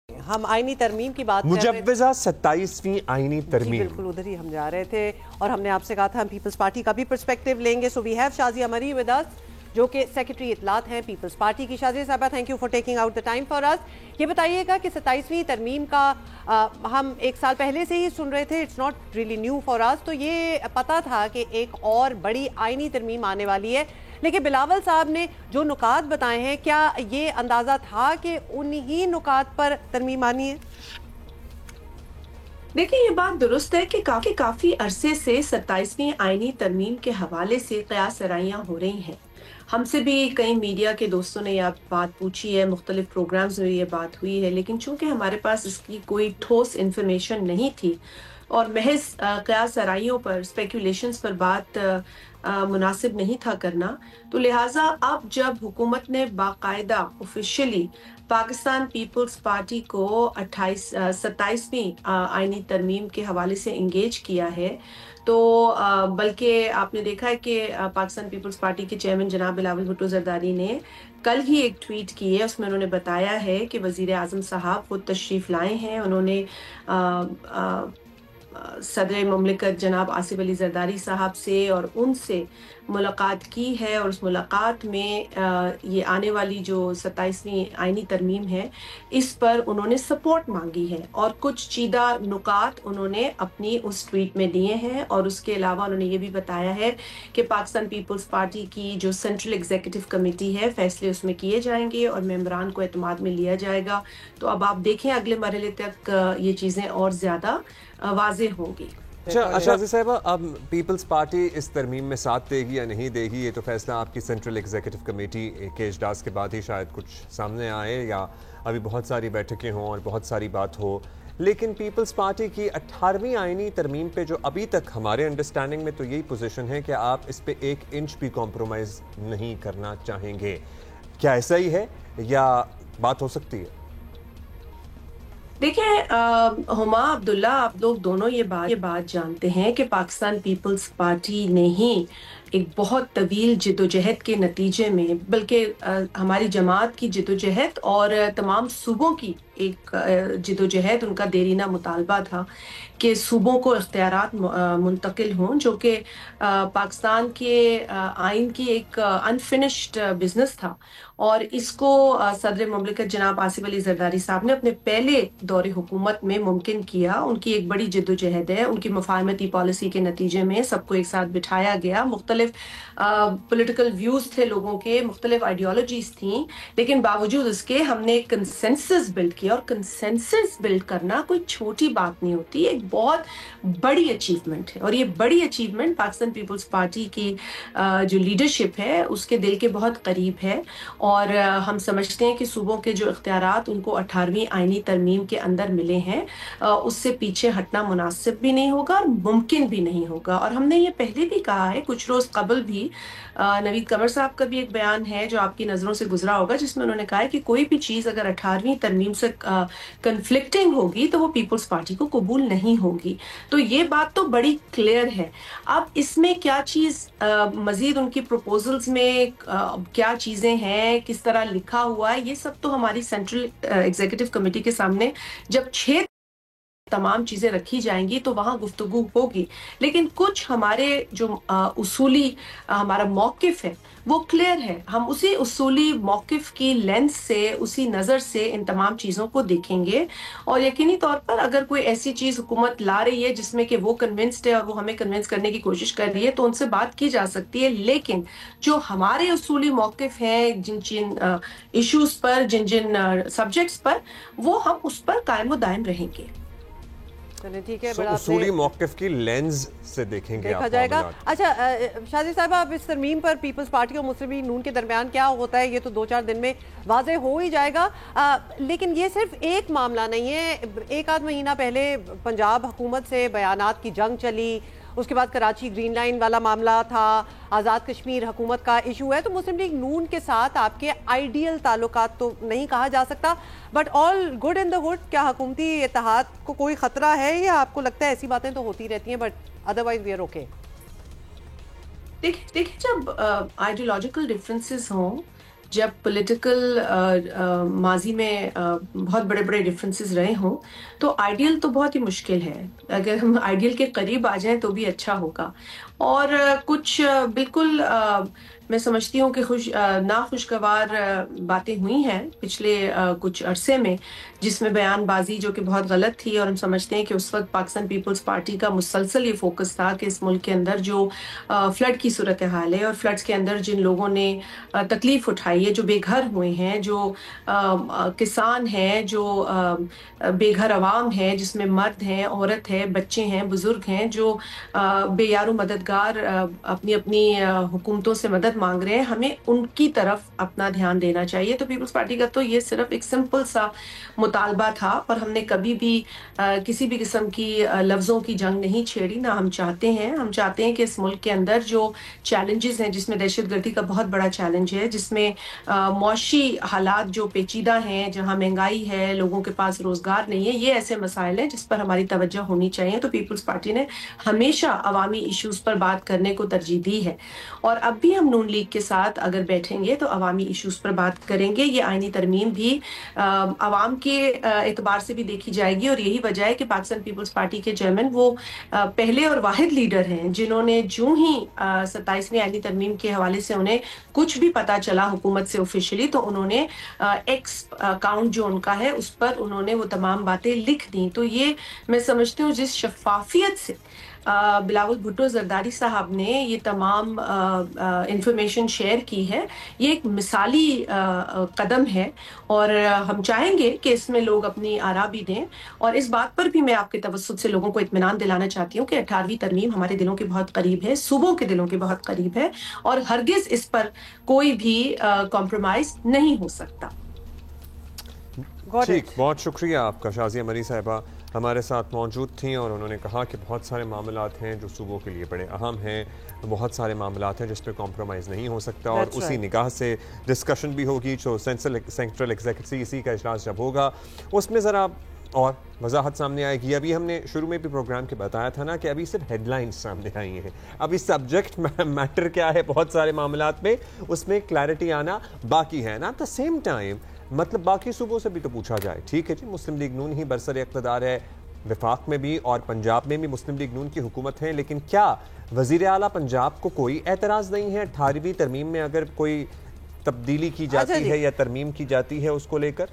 ہم آئینی ترمیم کی بات کر رہے تھے. مجوزہ 27ویں آئینی ترمیم. بالکل ادھر ہی ہم جا رہے تھے اور ہم نے آپ سے کہا تھا ہم پیپلز پارٹی کا بھی پرسپیکٹیو لیں گے. So we have Shazia Marri with us جو کہ سیکرٹری اطلاعات ہیں پیپلز پارٹی کی. شازیہ صاحبہ thank you for taking out the time for us. یہ بتائیے گا کہ 27ویں ترمیم کا ہم ایک سال پہلے سے ہی سن رہے تھے, it's not really new for us, تو یہ پتہ تھا کہ ایک اور بڑی آئینی ترمیم آنے والی ہے, لیکن بلاول صاحب نے جو نکات بتائے ہیں کیا یہ اندازہ تھا کہ انہی نکات پر ترمیم آنی ہے؟ دیکھیں یہ بات درست ہے کہ کافی عرصے سے 27ویں آئینی ترمیم کے حوالے سے قیاس آرائیاں ہو رہی ہیں. ہم سے بھی کئی میڈیا کے دوستوں نے یہ بات پوچھی ہے, مختلف پروگرامز میں یہ بات ہوئی ہے, لیکن چونکہ ہمارے پاس اس کی کوئی ٹھوس انفارمیشن نہیں تھی اور محض قیاس آرائیوں پر اسپیکولیشنز پر بات مناسب نہیں تھا کرنا, تو لہٰذا اب جب حکومت نے باقاعدہ آفیشیلی پاکستان پیپلز پارٹی کو 27ویں آئینی ترمیم کے حوالے سے انگیج کیا ہے, تو بلکہ آپ نے دیکھا ہے کہ پاکستان پیپلز پارٹی کے چیئرمین جناب بلاول بھٹو زرداری نے کل ہی ایک ٹویٹ کی ہے, اس میں انہوں نے بتایا ہے کہ وزیر اعظم صاحب خود تشریف لائے ہیں. انہوں نے صدر مملکت جناب آصف علی زرداری صاحب سے اور ان سے ملاقات کی ہے, اور اس ملاقات میں یہ آنے والی جو 27ویں آئینی ترمیم ہے اس پر انہوں نے سپورٹ مانگی ہے, اور کچھ چیدہ نکات انہوں نے اپنی اس ٹویٹ میں دیے ہیں. اور اس کے علاوہ انہوں نے یہ بھی بتایا ہے کہ پاکستان پیپلز پارٹی کی جو سینٹرل ایگزیکٹو کمیٹی ہے فیصلے اس میں کیے جائیں گے اور ممبران کو اعتماد میں لیا جائے گا. تو اب آپ دیکھیں اگلے مرحلے تک یہ چیزیں اور زیادہ واضح ہوں گی. اچھا شازیہ صاحبہ, اب پیپلز پارٹی اس ترمیم میں ساتھ دے گی یا نہیں دے گی, یہ تو فیصلہ آپ کی سینٹرل ایگزیکٹو کمیٹی کے اجلاس کے بعد ہی شاید کچھ سامنے آئے, یا ابھی بہت ساری بیٹھکیں ہوں اور بہت ساری بات ہو. لیکن پیپلز پارٹی کی 18ویں آئینی ترمیم پہ جو ابھی تک ہمارے انڈرسٹینڈنگ میں تو یہی پوزیشن ہے کہ آپ اس پہ 1 انچ بھی کمپرومائز نہیں کرنا چاہیں گے. کیا ایسا ہی ہے یا بات ہو سکتی ہے؟ دیکھیں ہما عبداللہ, آپ لوگ دونوں یہ بات جانتے ہیں کہ پاکستان پیپلز پارٹی نے ہی ایک بہت طویل جدوجہد کے نتیجے میں, بلکہ ہماری جماعت کی جدوجہد اور تمام صوبوں کی ایک جدوجہد, ان کا دیرینہ مطالبہ تھا کہ صوبوں کو اختیارات منتقل ہوں, جو کہ پاکستان کے آئین کی ایک انفنشڈ بزنس تھا. اور اس کو صدر مملکت جناب آصف علی زرداری صاحب نے اپنے پہلے دور حکومت میں ممکن کیا. ان کی ایک بڑی جدوجہد ہے, ان کی مفاہمتی پالیسی کے نتیجے میں سب کو ایک ساتھ بٹھایا گیا. مختلف پولیٹیکل ویوز تھے لوگوں کے, مختلف آئیڈیالوجیز تھیں, لیکن باوجود اس کے ہم نے ایک کنسنسس بلڈ کیا, اور کنسنسس بلڈ کرنا کوئی چھوٹی بات نہیں ہوتی, ایک بہت بڑی اچیومنٹ ہے. اور یہ بڑی اچیومنٹ پاکستان پیپلز پارٹی کی جو لیڈرشپ ہے اس کے دل کے بہت قریب ہے, اور ہم سمجھتے ہیں کہ صوبوں کے جو اختیارات ان کو 18ویں آئینی ترمیم کے اندر ملے ہیں, اس سے پیچھے ہٹنا مناسب بھی نہیں ہوگا اور ممکن بھی نہیں ہوگا. اور ہم نے یہ پہلے بھی کہا ہے, کچھ روز قبل بھی نوید قمر صاحب کا بھی ایک بیان ہے جو آپ کی نظروں سے گزرا ہوگا, جس میں انہوں نے کہا ہے کہ کوئی بھی چیز اگر 18ویں ترمیم سے کنفلکٹنگ ہوگی تو وہ پیپلز پارٹی کو قبول نہیں ہوگی. تو یہ بات تو بڑی کلیئر ہے. اب اس میں کیا چیز مزید ان کی پروپوزلز میں کیا چیزیں ہیں, کس طرح لکھا ہوا ہے, یہ سب تو ہماری سینٹرل ایگزیکٹو کمیٹی کے سامنے جب 6 تمام چیزیں رکھی جائیں گی تو وہاں گفتگو ہوگی. لیکن کچھ ہمارے جو اصولی ہمارا موقف ہے وہ کلیئر ہے. ہم اسی اصولی موقف کی لینس سے, اسی نظر سے ان تمام چیزوں کو دیکھیں گے, اور یقینی طور پر اگر کوئی ایسی چیز حکومت لا رہی ہے جس میں کہ وہ کنونسڈ ہے اور وہ ہمیں کنونس کرنے کی کوشش کر رہی ہے تو ان سے بات کی جا سکتی ہے. لیکن جو ہمارے اصولی موقف ہیں جن ایشوز پر, جن سبجیکٹس پر, وہ ہم اس پر قائم و دائم رہیں گے. ٹھیک ہے, اصولی موقف کی لینز سے دیکھیں گے, دیکھا جائے گا. اچھا شازیہ صاحبہ, اب اس ترمیم پر پیپلز پارٹی اور مسلم لیگ نون کے درمیان کیا ہوتا ہے یہ تو 2-4 دن میں واضح ہو ہی جائے گا. لیکن یہ صرف ایک معاملہ نہیں ہے. 1 مہینہ پہلے پنجاب حکومت سے بیانات کی جنگ چلی, اس کے بعد کراچی گرین لائن والا معاملہ تھا, آزاد کشمیر حکومت کا ایشو ہے. تو مسلم لیگ نون کے ساتھ آپ کے آئیڈیل تعلقات تو نہیں کہا جا سکتا, but all good in the hood. کیا حکومتی اتحاد کو کوئی خطرہ ہے, یا آپ کو لگتا ہے ایسی باتیں تو ہوتی رہتی ہیں but otherwise we are okay? دیکھیں جب آئیڈیولوجیکل ڈفرینسز ہوں جب پولیٹیکل ماضی میں بہت بڑے بڑے ڈفرینسز رہے ہوں تو آئیڈیل تو بہت ہی مشکل ہے. اگر ہم آئیڈیل کے قریب آ جائیں تو بھی اچھا ہوگا. اور کچھ بالکل میں سمجھتی ہوں کہ ناخوشگوار باتیں ہوئی ہیں پچھلے کچھ عرصے میں، جس میں بیان بازی جو کہ بہت غلط تھی، اور ہم سمجھتے ہیں کہ اس وقت پاکستان پیپلز پارٹی کا مسلسل یہ فوکس تھا کہ اس ملک کے اندر جو فلڈ کی صورتحال ہے اور فلڈز کے اندر جن لوگوں نے تکلیف اٹھائی ہے، جو بے گھر ہوئے ہیں، جو کسان ہیں، جو بے گھر عوام ہے جس میں مرد ہیں، عورت ہے، بچے ہیں، بزرگ ہیں، جو بے یار و مددگار اپنی اپنی حکومتوں سے مدد مانگ رہے ہیں، ہمیں ان کی طرف اپنا دھیان دینا چاہیے. تو پیپلز پارٹی کا تو یہ صرف ایک سمپل سا مطالبہ تھا، اور ہم نے کبھی بھی کسی بھی قسم کی لفظوں کی جنگ نہیں چھیڑی. نہ ہم چاہتے ہیں کہ اس ملک کے اندر جو چیلنجز ہیں، جس میں دہشت گردی کا بہت بڑا چیلنج ہے، جس میں معاشی حالات جو پیچیدہ ہیں، جہاں مہنگائی ہے، لوگوں کے پاس روزگار نہیں ہے، یہ ایسے مسائل ہیں جس پر ہماری توجہ ہونی چاہیے. تو پیپلز پارٹی نے ہمیشہ عوامی ایشوز پر بات کرنے کو ترجیح دی ہے، اور اب بھی ہم نون لیگ کے ساتھ اگر بیٹھیں گے تو عوامی ایشوز پر بات کریں گے. یہ آئینی ترمیم بھی عوام کے اعتبار سے بھی دیکھی جائے گی، اور یہی وجہ ہے کہ پاکستان پیپلز پارٹی کے چیئرمین وہ پہلے اور واحد لیڈر ہیں جنہوں نے جو ہی 27ویں آئینی ترمیم کے حوالے سے انہیں کچھ بھی پتا چلا حکومت سے آفیشلی، تو انہوں نے ایکس اکاؤنٹ جو ان کا ہے اس پر انہوں نے وہ تمام باتیں لکھ دیں. تو یہ میں سمجھتی ہوں جس شفافیت سے بلاول بھٹو زرداری صاحب نے یہ تمام انفارمیشن شیئر کی ہے، یہ ایک مثالی قدم ہے، اور ہم چاہیں گے کہ اس میں لوگ اپنی آرا بھی دیں. اور اس بات پر بھی میں آپ کے توسط سے لوگوں کو اطمینان دلانا چاہتی ہوں کہ 18ویں ترمیم ہمارے دلوں کے بہت قریب ہے، صوبوں کے دلوں کے بہت قریب ہے، اور ہرگز اس پر کوئی بھی کمپرومائز نہیں ہو سکتا. ٹھیک، بہت شکریہ آپ کا. شازیہ مری صاحبہ ہمارے ساتھ موجود تھیں، اور انہوں نے کہا کہ بہت سارے معاملات ہیں جو صوبوں کے لیے بڑے اہم ہیں، بہت سارے معاملات ہیں جس پہ کمپرومائز نہیں ہو سکتا، اور اسی نگاہ سے ڈسکشن بھی ہوگی. جو سینٹرل ایگزیکٹو کا اجلاس جب ہوگا اس میں ذرا اور وضاحت سامنے آئے گی. ابھی ہم نے شروع میں بھی پروگرام کے بتایا تھا نا کہ ابھی صرف ہیڈ لائنز سامنے آئی ہیں، ابھی سبجیکٹ میٹر کیا ہے بہت سارے معاملات میں اس میں کلیئرٹی آنا باقی ہے نا. ایٹ دا سیم ٹائم مطلب باقی صوبوں سے بھی تو پوچھا جائے. ٹھیک ہے جی، مسلم لیگ نون ہی برسر اقتدار ہے، وفاق میں بھی اور پنجاب میں بھی مسلم لیگ نون کی حکومت ہے، لیکن کیا وزیر اعلیٰ پنجاب کو کوئی اعتراض نہیں ہے 18ویں ترمیم میں اگر کوئی تبدیلی کی جاتی ہے یا ترمیم کی جاتی ہے اس کو لے کر؟